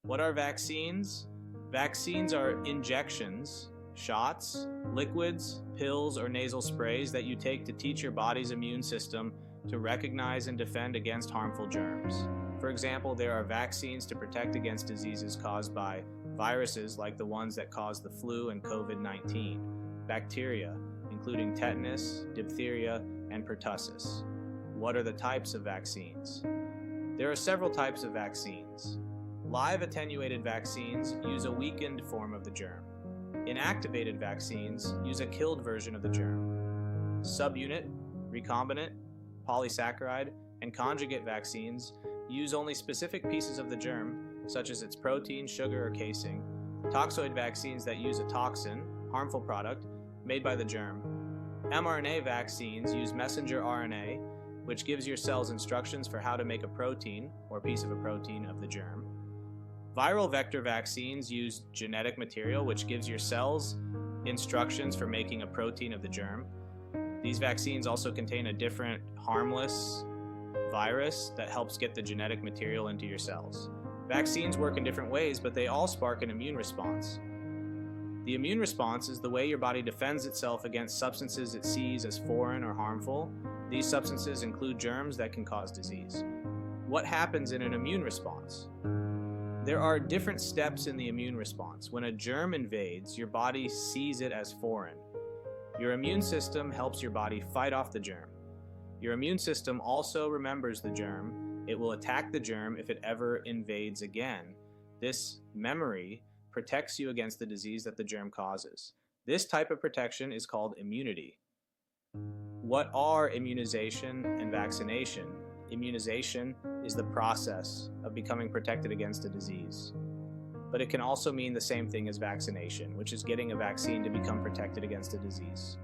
What are vaccines? Vaccines are injections, shots, liquids, pills, or nasal sprays that you take to teach your body's immune system to recognize and defend against harmful germs. For example, there are vaccines to protect against diseases caused by viruses like the ones that cause the flu and COVID-19, bacteria, including tetanus, diphtheria, and pertussis. What are the types of vaccines? There are several types of vaccines. Live attenuated vaccines use a weakened form of the germ. Inactivated vaccines use a killed version of the germ. Subunit, recombinant, polysaccharide, and conjugate vaccines use only specific pieces of the germ, such as its protein, sugar, or casing. Toxoid vaccines that use a toxin, harmful product, made by the germ. mRNA vaccines use messenger RNA, which gives your cells instructions for how to make a protein, or piece of a protein, of the germ. Viral vector vaccines use genetic material, which gives your cells instructions for making a protein of the germ. These vaccines also contain a different, harmless virus that helps get the genetic material into your cells. Vaccines work in different ways, but they all spark an immune response. The immune response is the way your body defends itself against substances it sees as foreign or harmful. These substances include germs that can cause disease. What happens in an immune response? There are different steps in the immune response. When a germ invades, your body sees it as foreign. Your immune system helps your body fight off the germ. Your immune system also remembers the germ. It will attack the germ if it ever invades again. This memory protects you against the disease that the germ causes. This type of protection is called immunity. What are immunization and vaccination? Immunization is the process of becoming protected against a disease. But it can also mean the same thing as vaccination, which is getting a vaccine to become protected against a disease.